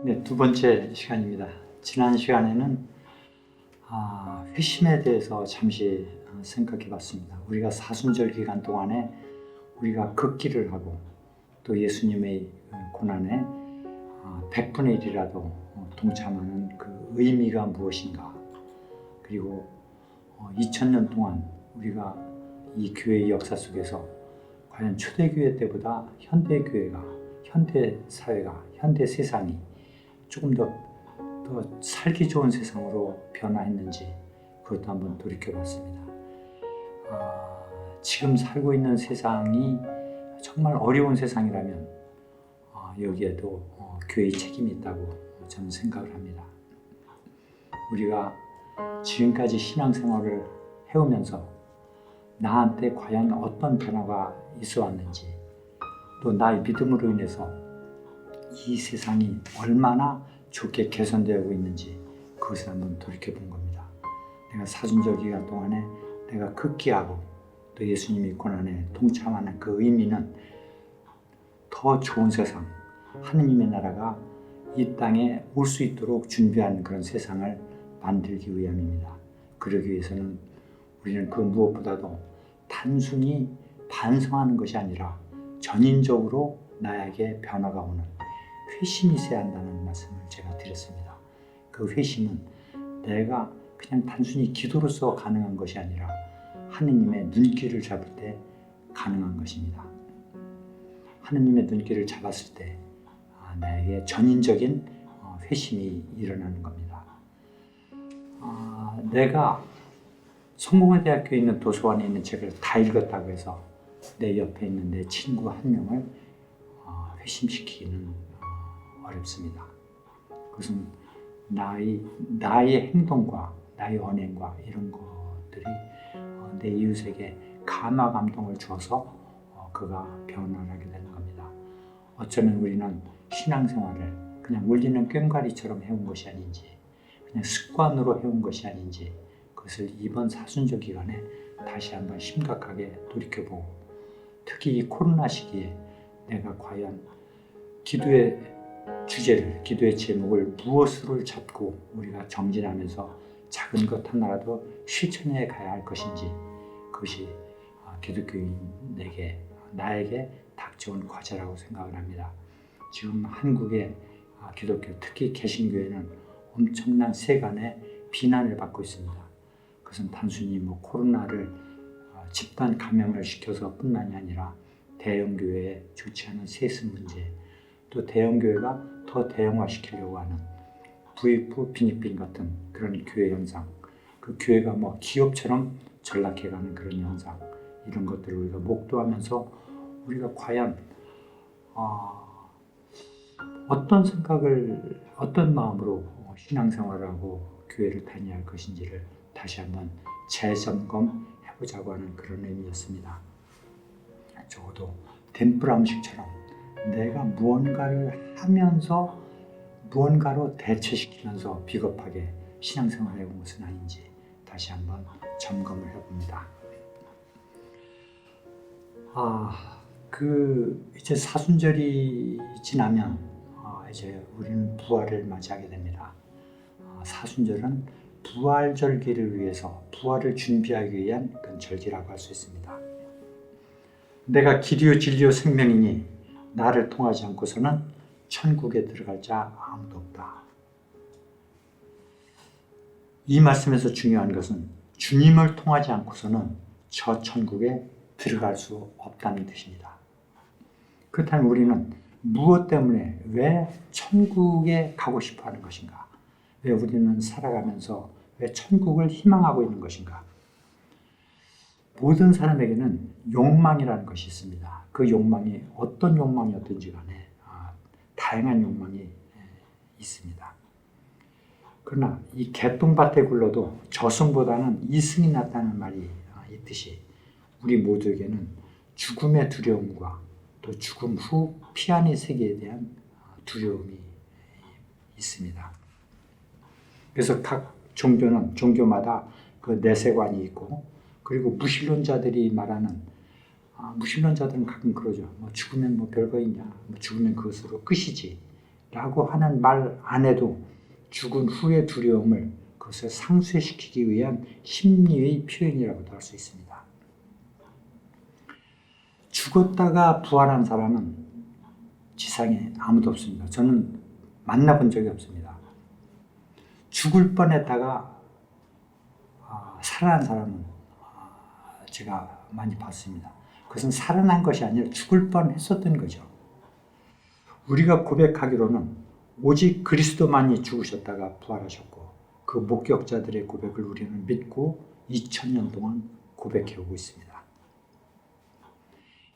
네, 두 번째 시간입니다. 지난 시간에는 회심에 대해서 잠시 생각해 봤습니다. 우리가 사순절 기간 동안에 우리가 걷기를 하고 또 예수님의 고난에 100분의 1이라도 동참하는 그 의미가 무엇인가, 그리고 2000년 동안 우리가 이 교회의 역사 속에서 과연 초대교회 때보다 현대교회가, 현대사회가, 현대세상이 조금 더 살기 좋은 세상으로 변화했는지 그것도 한번 돌이켜봤습니다. 지금 살고 있는 세상이 정말 어려운 세상이라면 여기에도 교회의 책임이 있다고 저는 생각을 합니다. 우리가 지금까지 신앙생활을 해오면서 나한테 과연 어떤 변화가 있어 왔는지, 또 나의 믿음으로 인해서 이 세상이 얼마나 좋게 개선되고 있는지 그것을 한번 돌이켜본 겁니다. 내가 사순절 기간 동안에 내가 걷기하고 또 예수님의 고난에 동참하는 그 의미는 더 좋은 세상, 하느님의 나라가 이 땅에 올 수 있도록 준비한 그런 세상을 만들기 위함입니다. 그러기 위해서는 우리는 그 무엇보다도 단순히 반성하는 것이 아니라 전인적으로 나에게 변화가 오는 회심이 있어야 한다는 말씀을 제가 드렸습니다. 그 회심은 내가 그냥 단순히 기도로서 가능한 것이 아니라 하느님의 눈길을 잡을 때 가능한 것입니다. 하느님의 눈길을 잡았을 때 나에게 전인적인 회심이 일어나는 겁니다. 내가 성공회 대학교에 있는 도서관에 있는 책을 다 읽었다고 해서 내 옆에 있는 내 친구 한 명을 회심시키기는 어렵습니다. 그것은 나의 행동과 나의 언행과 이런 것들이 내 이웃에게 감화 감동을 줘서 그가 변화를 하게 되는 겁니다. 어쩌면 우리는 신앙생활을 그냥 울리는 꽹과리처럼 해온 것이 아닌지, 그냥 습관으로 해온 것이 아닌지, 그것을 이번 사순절 기간에 다시 한번 심각하게 돌이켜보고, 특히 이 코로나 시기에 내가 과연 기도의 주제를, 기도의 제목을 무엇으로 잡고 우리가 정진하면서 작은 것 하나라도 실천해 가야 할 것인지, 그것이 기독교인에게, 나에게 닥쳐온 과제라고 생각을 합니다. 지금 한국의 기독교, 특히 개신교회는 엄청난 세간의 비난을 받고 있습니다. 그것은 단순히 코로나를 집단 감염을 시켜서 뿐만이 아니라 대형교회에 좋지 않은 세습 문제, 또 대형교회가 더 대형화시키려고 하는 부익부 빈익빈 같은 그런 교회 현상, 그 교회가 기업처럼 전락해가는 그런 현상, 이런 것들을 우리가 목도하면서 우리가 과연 어떤 생각을, 어떤 마음으로 신앙생활을 하고 교회를 다녀야 할 것인지를 다시 한번 재점검해보자고 하는 그런 의미였습니다. 적어도 덴뿌라 음식처럼 내가 무언가를 하면서 무언가로 대체시키면서 비겁하게 신앙생활을 해온 것은 아닌지 다시 한번 점검을 해봅니다. 이제 사순절이 지나면 이제 우리는 부활을 맞이하게 됩니다. 사순절은 부활절기를 위해서, 부활을 준비하기 위한 그런 절기라고 할 수 있습니다. 내가 길이요 진리요 생명이니 나를 통하지 않고서는 천국에 들어갈 자 아무도 없다. 이 말씀에서 중요한 것은 주님을 통하지 않고서는 저 천국에 들어갈 수 없다는 뜻입니다. 그렇다면 우리는 무엇 때문에, 왜 천국에 가고 싶어 하는 것인가? 왜 우리는 살아가면서 왜 천국을 희망하고 있는 것인가? 모든 사람에게는 욕망이라는 것이 있습니다. 그 욕망이 어떤 욕망이었든지 간에 다양한 욕망이 있습니다. 그러나 이 개똥밭에 굴러도 저승보다는 이승이 낫다는 말이 있듯이 우리 모두에게는 죽음의 두려움과 또 죽음 후 피안의 세계에 대한 두려움이 있습니다. 그래서 각 종교는 종교마다 그 내세관이 있고, 그리고 무신론자들이 말하는 무신론자들은 가끔 그러죠. 죽으면 별거 있냐, 죽으면 그것으로 끝이지. 라고 하는 말 안에도 죽은 후의 두려움을 그것을 상쇄시키기 위한 심리의 표현이라고도 할 수 있습니다. 죽었다가 부활한 사람은 지상에 아무도 없습니다. 저는 만나본 적이 없습니다. 죽을 뻔했다가 살아난 사람은 제가 많이 봤습니다. 그것은 살아난 것이 아니라 죽을 뻔했었던 거죠. 우리가 고백하기로는 오직 그리스도만이 죽으셨다가 부활하셨고 그 목격자들의 고백을 우리는 믿고 2000년 동안 고백해오고 있습니다.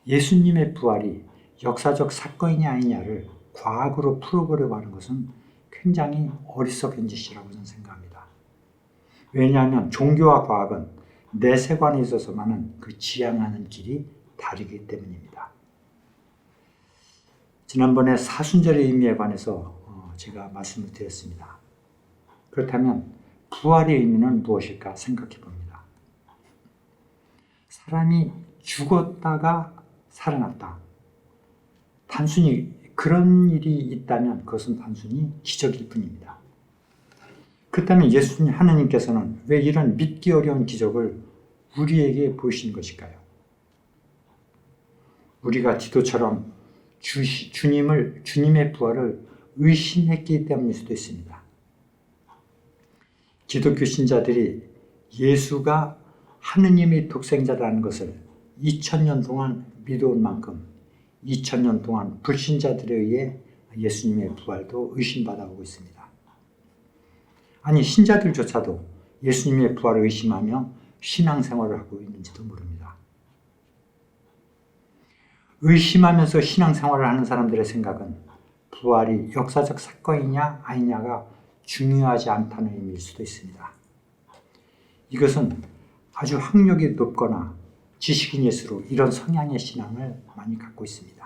예수님의 부활이 역사적 사건이냐 아니냐를 과학으로 풀어보려고 하는 것은 굉장히 어리석은 짓이라고 저는 생각합니다. 왜냐하면 종교와 과학은 내 세관에 있어서만은 그 지향하는 길이 다르기 때문입니다. 지난번에 사순절의 의미에 관해서 제가 말씀을 드렸습니다. 그렇다면 부활의 의미는 무엇일까 생각해 봅니다. 사람이 죽었다가 살아났다. 단순히 그런 일이 있다면 그것은 단순히 기적일 뿐입니다. 그렇다면 예수님 하느님께서는 왜 이런 믿기 어려운 기적을 우리에게 보이신 것일까요? 우리가 디도처럼 주님의 부활을 의심했기 때문일 수도 있습니다. 기독교 신자들이 예수가 하느님의 독생자라는 것을 2000년 동안 믿어온 만큼 2000년 동안 불신자들에 의해 예수님의 부활도 의심받아오고 있습니다. 아니 신자들조차도 예수님의 부활을 의심하며 신앙생활을 하고 있는지도 모릅니다. 의심하면서 신앙생활을 하는 사람들의 생각은 부활이 역사적 사건이냐 아니냐가 중요하지 않다는 의미일 수도 있습니다. 이것은 아주 학력이 높거나 지식인일수록 이런 성향의 신앙을 많이 갖고 있습니다.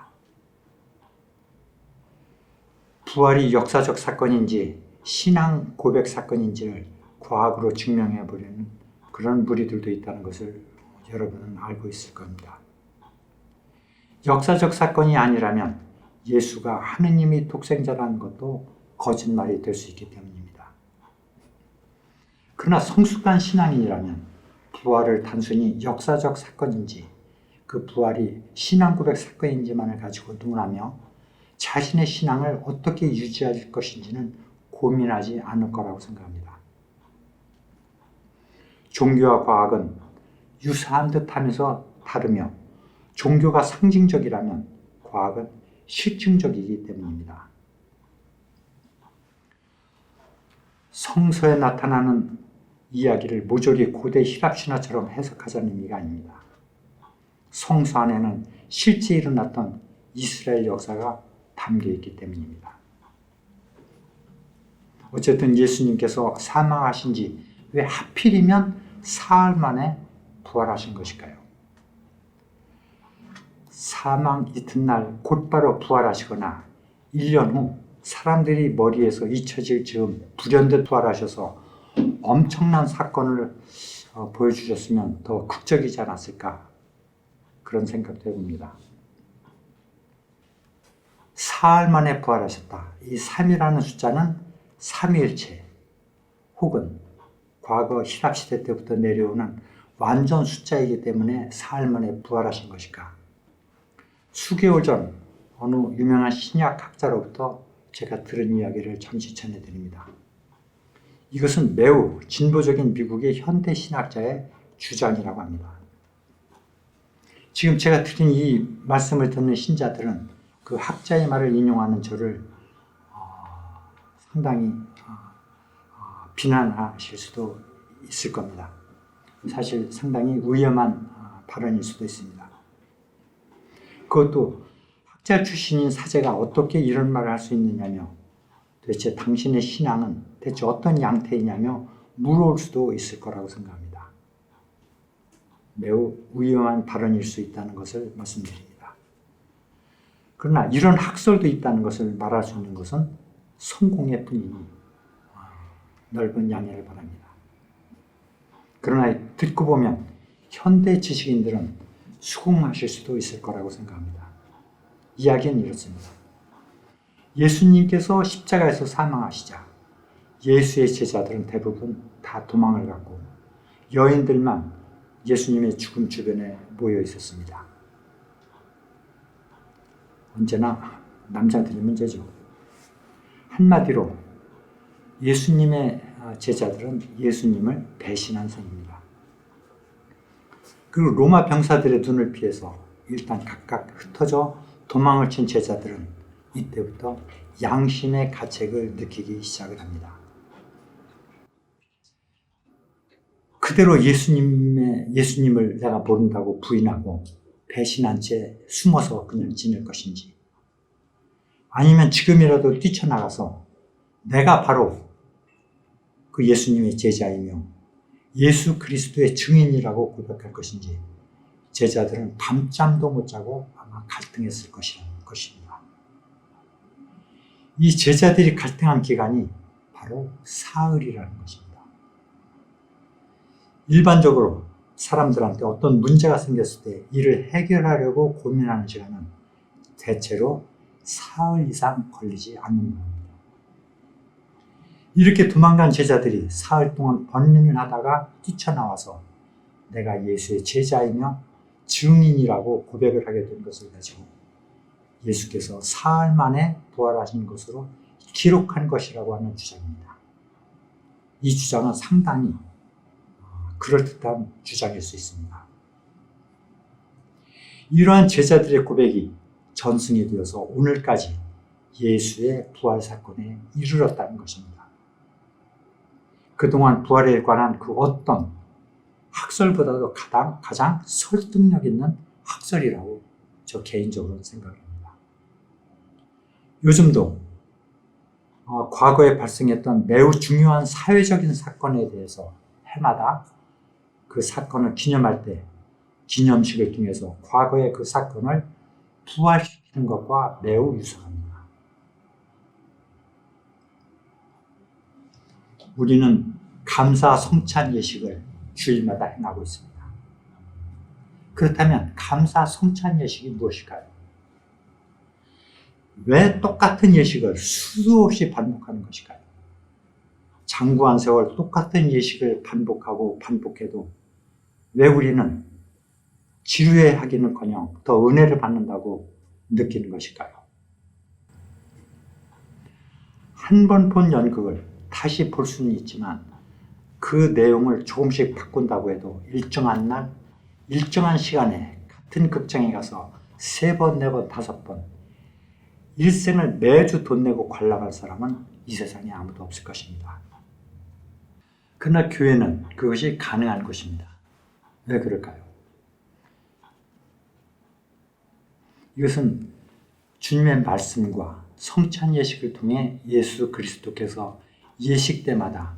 부활이 역사적 사건인지 신앙 고백 사건인지를 과학으로 증명해 보려는 그런 무리들도 있다는 것을 여러분은 알고 있을 겁니다. 역사적 사건이 아니라면 예수가 하느님의 독생자라는 것도 거짓말이 될 수 있기 때문입니다. 그러나 성숙한 신앙인이라면 부활을 단순히 역사적 사건인지 그 부활이 신앙 고백 사건인지만을 가지고 논하며 자신의 신앙을 어떻게 유지할 것인지는 고민하지 않을 거라고 생각합니다. 종교와 과학은 유사한 듯하면서 다르며 종교가 상징적이라면 과학은 실증적이기 때문입니다. 성서에 나타나는 이야기를 모조리 고대 히랍 신화처럼 해석하자는 의미가 아닙니다. 성서 안에는 실제 일어났던 이스라엘 역사가 담겨 있기 때문입니다. 어쨌든 예수님께서 사망하신 지 왜 하필이면 사흘 만에 부활하신 것일까요? 사망 이튿날 곧바로 부활하시거나 1년 후 사람들이 머리에서 잊혀질 즈음 불현듯 부활하셔서 엄청난 사건을 보여주셨으면 더 극적이지 않았을까 그런 생각도 해봅니다. 사흘 만에 부활하셨다. 이 3이라는 숫자는 삼위일체 혹은 과거 히랍시대 때부터 내려오는 완전 숫자이기 때문에 사흘 만에 부활하신 것일까? 수개월 전 어느 유명한 신약학자로부터 제가 들은 이야기를 잠시 전해드립니다. 이것은 매우 진보적인 미국의 현대 신학자의 주장이라고 합니다. 지금 제가 드린 이 말씀을 듣는 신자들은 그 학자의 말을 인용하는 저를 상당히 비난하실 수도 있을 겁니다. 사실 상당히 위험한 발언일 수도 있습니다. 그것도 학자 출신인 사제가 어떻게 이런 말을 할 수 있느냐며 도대체 당신의 신앙은 대체 어떤 양태이냐며 물어올 수도 있을 거라고 생각합니다. 매우 위험한 발언일 수 있다는 것을 말씀드립니다. 그러나 이런 학설도 있다는 것을 말할 수 있는 것은 성공의 뿐이니 넓은 양해를 바랍니다. 그러나 듣고 보면 현대 지식인들은 수긍하실 수도 있을 거라고 생각합니다. 이야기는 이렇습니다. 예수님께서 십자가에서 사망하시자 예수의 제자들은 대부분 다 도망을 갔고 여인들만 예수님의 죽음 주변에 모여 있었습니다. 언제나 남자들이 문제죠. 한마디로 예수님의 제자들은 예수님을 배신한 셈입니다. 그리고 로마 병사들의 눈을 피해서 일단 각각 흩어져 도망을 친 제자들은 이때부터 양심의 가책을 느끼기 시작을 합니다. 그대로 예수님을 내가 모른다고 부인하고 배신한 채 숨어서 그냥 지낼 것인지, 아니면 지금이라도 뛰쳐나가서 내가 바로 그 예수님의 제자이며 예수 그리스도의 증인이라고 고백할 것인지 제자들은 밤잠도 못 자고 아마 갈등했을 것입니다. 이 제자들이 갈등한 기간이 바로 사흘이라는 것입니다. 일반적으로 사람들한테 어떤 문제가 생겼을 때 이를 해결하려고 고민하는 시간은 대체로 사흘 이상 걸리지 않는 겁니다. 이렇게 도망간 제자들이 사흘 동안 번민을 하다가 뛰쳐나와서 내가 예수의 제자이며 증인이라고 고백을 하게 된 것을 가지고 예수께서 사흘 만에 부활하신 것으로 기록한 것이라고 하는 주장입니다. 이 주장은 상당히 그럴듯한 주장일 수 있습니다. 이러한 제자들의 고백이 전승이 되어서 오늘까지 예수의 부활 사건에 이르렀다는 것입니다. 그동안 부활에 관한 그 어떤 학설보다도 가장 설득력 있는 학설이라고 저 개인적으로 생각합니다. 요즘도 과거에 발생했던 매우 중요한 사회적인 사건에 대해서 해마다 그 사건을 기념할 때 기념식을 통해서 과거의 그 사건을 부활시키는 것과 매우 유사합니다. 우리는 감사 성찬 예식을 주일마다 행하고 있습니다. 그렇다면 감사 성찬 예식이 무엇일까요? 왜 똑같은 예식을 수도 없이 반복하는 것일까요? 장구한 세월 똑같은 예식을 반복하고 반복해도 왜 우리는 지루해하기는커녕 더 은혜를 받는다고 느끼는 것일까요? 한 번 본 연극을 다시 볼 수는 있지만 그 내용을 조금씩 바꾼다고 해도 일정한 날, 일정한 시간에 같은 극장에 가서 3번, 4번, 5번 일생을 매주 돈 내고 관람할 사람은 이 세상에 아무도 없을 것입니다. 그러나 교회는 그것이 가능한 것입니다. 왜 그럴까요? 이것은 주님의 말씀과 성찬 예식을 통해 예수 그리스도께서 예식 때마다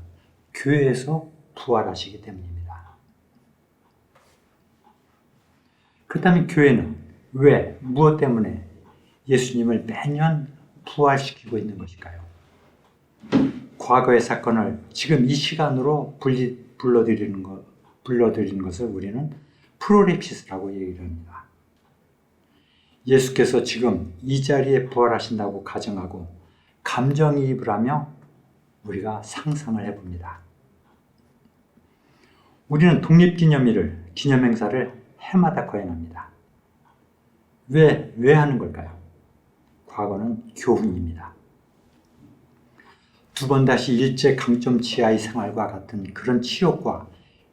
교회에서 부활하시기 때문입니다. 그렇다면 교회는 왜, 무엇 때문에 예수님을 매년 부활시키고 있는 것일까요? 과거의 사건을 지금 이 시간으로 불러들이는 것을 우리는 프로lep시스라고 얘기를 합니다. 예수께서 지금 이 자리에 부활하신다고 가정하고 감정이입을 하며 우리가 상상을 해봅니다. 우리는 독립기념일을, 기념행사를 해마다 거행합니다. 왜 하는 걸까요? 과거는 교훈입니다. 2번 다시 일제 강점 지하의 생활과 같은 그런 치욕과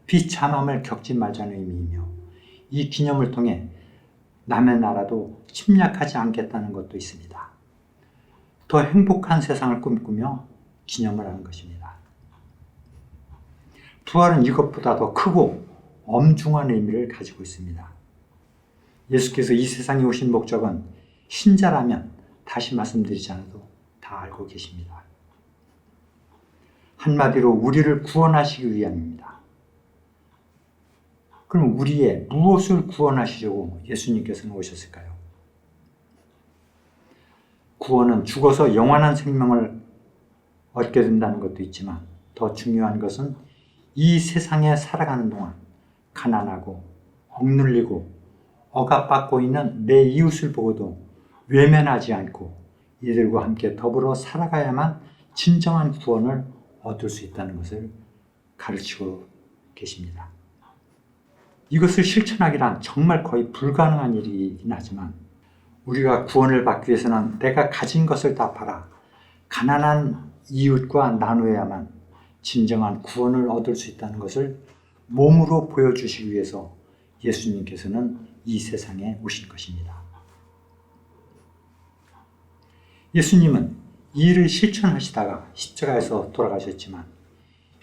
비참함을 겪지 말자는 의미이며 이 기념을 통해 남의 나라도 침략하지 않겠다는 것도 있습니다. 더 행복한 세상을 꿈꾸며 기념을 하는 것입니다. 부활은 이것보다 더 크고 엄중한 의미를 가지고 있습니다. 예수께서 이 세상에 오신 목적은 신자라면 다시 말씀드리지 않아도 다 알고 계십니다. 한마디로 우리를 구원하시기 위함입니다. 그럼 우리의 무엇을 구원하시려고 예수님께서는 오셨을까요? 구원은 죽어서 영원한 생명을 얻게 된다는 것도 있지만 더 중요한 것은 이 세상에 살아가는 동안 가난하고 억눌리고 억압받고 있는 내 이웃을 보고도 외면하지 않고 이들과 함께 더불어 살아가야만 진정한 구원을 얻을 수 있다는 것을 가르치고 계십니다. 이것을 실천하기란 정말 거의 불가능한 일이긴 하지만 우리가 구원을 받기 위해서는 내가 가진 것을 다 팔아 가난한 이웃과 나누어야만 진정한 구원을 얻을 수 있다는 것을 몸으로 보여주시기 위해서 예수님께서는 이 세상에 오신 것입니다. 예수님은 이 일을 실천하시다가 십자가에서 돌아가셨지만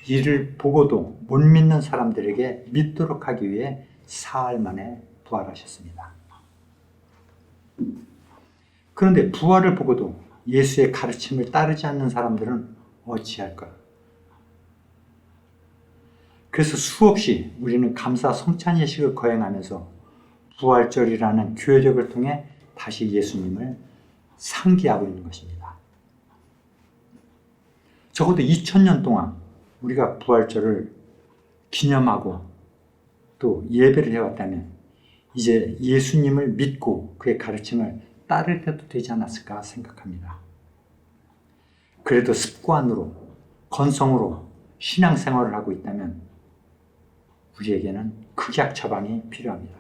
이를 보고도 못 믿는 사람들에게 믿도록 하기 위해 사흘 만에 부활하셨습니다. 그런데 부활을 보고도 예수의 가르침을 따르지 않는 사람들은 어찌할까? 그래서 수없이 우리는 감사 성찬 예식을 거행하면서 부활절이라는 교회력을 통해 다시 예수님을 상기하고 있는 것입니다. 적어도 2000년 동안 우리가 부활절을 기념하고 또 예배를 해왔다면 이제 예수님을 믿고 그의 가르침을 따를 때도 되지 않았을까 생각합니다. 그래도 습관으로, 건성으로 신앙생활을 하고 있다면 우리에게는 극약 처방이 필요합니다.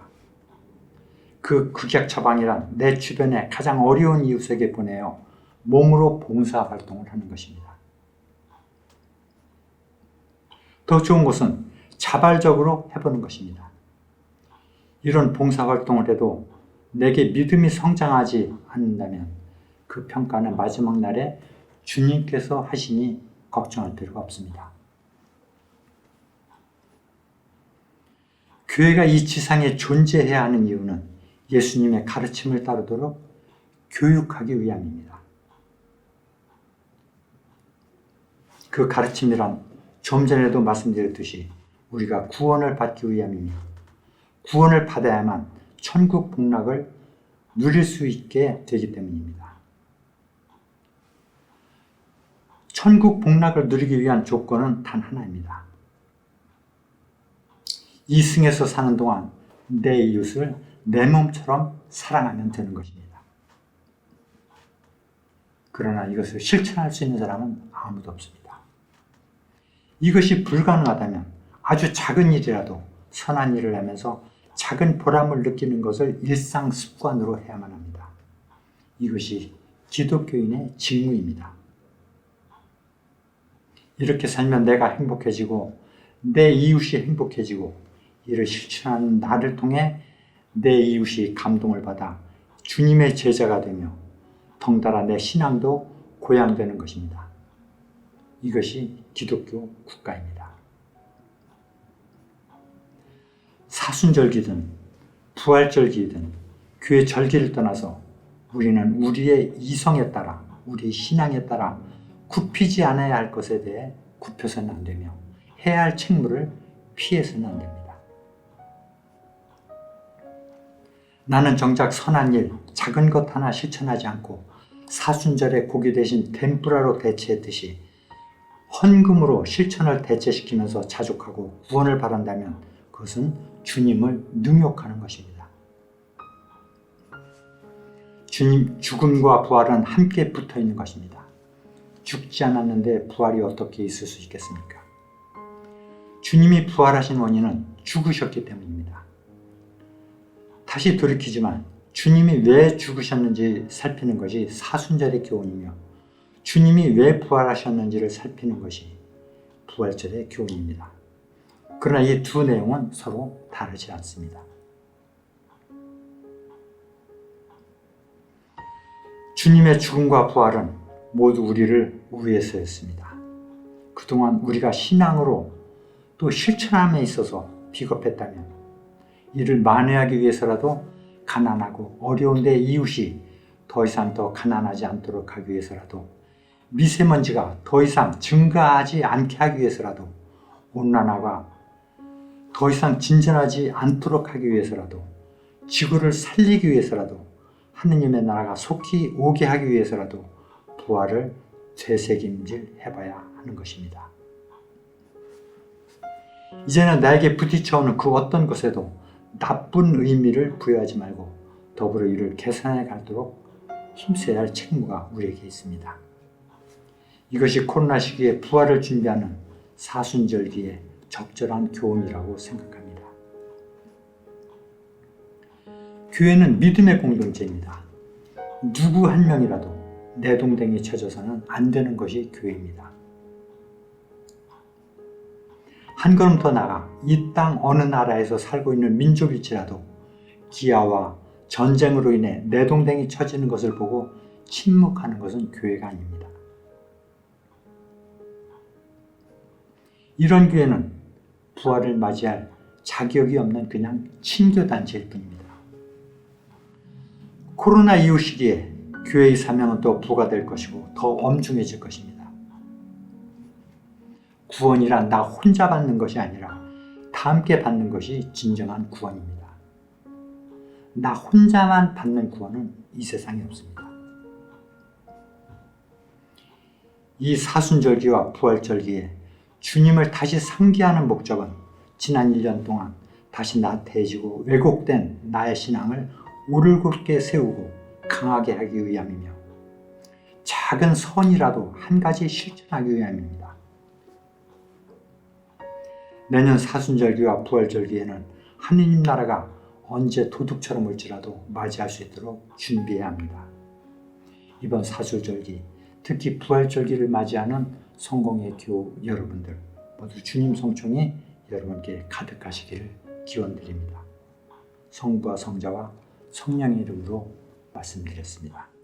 그 극약 처방이란 내 주변에 가장 어려운 이웃에게 보내어 몸으로 봉사활동을 하는 것입니다. 더 좋은 것은 자발적으로 해보는 것입니다. 이런 봉사활동을 해도 내게 믿음이 성장하지 않는다면 그 평가는 마지막 날에 주님께서 하시니 걱정할 필요가 없습니다. 교회가 이 지상에 존재해야 하는 이유는 예수님의 가르침을 따르도록 교육하기 위함입니다. 그 가르침이란 좀 전에도 말씀드렸듯이 우리가 구원을 받기 위함이며 구원을 받아야만 천국 복락을 누릴 수 있게 되기 때문입니다. 천국 복락을 누리기 위한 조건은 단 하나입니다. 이 승에서 사는 동안 내 이웃을 내 몸처럼 사랑하면 되는 것입니다. 그러나 이것을 실천할 수 있는 사람은 아무도 없습니다. 이것이 불가능하다면 아주 작은 일이라도 선한 일을 하면서 작은 보람을 느끼는 것을 일상 습관으로 해야만 합니다. 이것이 기독교인의 직무입니다. 이렇게 살면 내가 행복해지고 내 이웃이 행복해지고 이를 실천하는 나를 통해 내 이웃이 감동을 받아 주님의 제자가 되며 덩달아 내 신앙도 고양되는 것입니다. 이것이 기독교 국가입니다. 사순절기든 부활절기든 교회 절기를 떠나서 우리는 우리의 이성에 따라 우리의 신앙에 따라 굽히지 않아야 할 것에 대해 굽혀서는 안 되며 해야 할 책무를 피해서는 안 됩니다. 나는 정작 선한 일, 작은 것 하나 실천하지 않고 사순절에 고기 대신 덴뿌라로 대체했듯이 헌금으로 실천을 대체시키면서 자족하고 구원을 바란다면 그것은 주님을 능욕하는 것입니다. 주님 죽음과 부활은 함께 붙어 있는 것입니다. 죽지 않았는데 부활이 어떻게 있을 수 있겠습니까? 주님이 부활하신 원인은 죽으셨기 때문입니다. 다시 돌이키지만 주님이 왜 죽으셨는지 살피는 것이 사순절의 교훈이며 주님이 왜 부활하셨는지를 살피는 것이 부활절의 교훈입니다. 그러나 이 두 내용은 서로 다르지 않습니다. 주님의 죽음과 부활은 모두 우리를 위해서였습니다. 그동안 우리가 신앙으로 또 실천함에 있어서 비겁했다면 이를 만회하기 위해서라도 가난하고 어려운 내 이웃이 더 이상 더 가난하지 않도록 하기 위해서라도 미세먼지가 더 이상 증가하지 않게 하기 위해서라도 온난화가 더 이상 진전하지 않도록 하기 위해서라도 지구를 살리기 위해서라도 하느님의 나라가 속히 오게 하기 위해서라도 부활을 되새김질 해봐야 하는 것입니다. 이제는 나에게 부딪혀오는 그 어떤 것에도 나쁜 의미를 부여하지 말고 더불어 이를 개선해 가도록 힘써야 할 책무가 우리에게 있습니다. 이것이 코로나 시기에 부활을 준비하는 사순절기의 적절한 교훈이라고 생각합니다. 교회는 믿음의 공동체입니다. 누구 한 명이라도 내동댕이 쳐져서는 안 되는 것이 교회입니다. 한 걸음 더 나아가 이 땅 어느 나라에서 살고 있는 민족일지라도 기아와 전쟁으로 인해 내동댕이 쳐지는 것을 보고 침묵하는 것은 교회가 아닙니다. 이런 교회는 부활을 맞이할 자격이 없는 그냥 친교단체일 뿐입니다. 코로나 이후 시기에 교회의 사명은 또 부과될 것이고 더 엄중해질 것입니다. 구원이란 나 혼자 받는 것이 아니라 다 함께 받는 것이 진정한 구원입니다. 나 혼자만 받는 구원은 이 세상에 없습니다. 이 사순절기와 부활절기에 주님을 다시 상기하는 목적은 지난 1년 동안 다시 나태해지고 왜곡된 나의 신앙을 오를곧게 세우고 강하게 하기 위함이며 작은 선이라도 한 가지 실천하기 위함입니다. 내년 사순절기와 부활절기에는 하느님 나라가 언제 도둑처럼 올지라도 맞이할 수 있도록 준비해야 합니다. 이번 사순절기, 특히 부활절기를 맞이하는 성공의 교 여러분들 모두 주님 성총이 여러분께 가득하시기를 기원드립니다. 성부와 성자와 성령의 이름으로 말씀드렸습니다.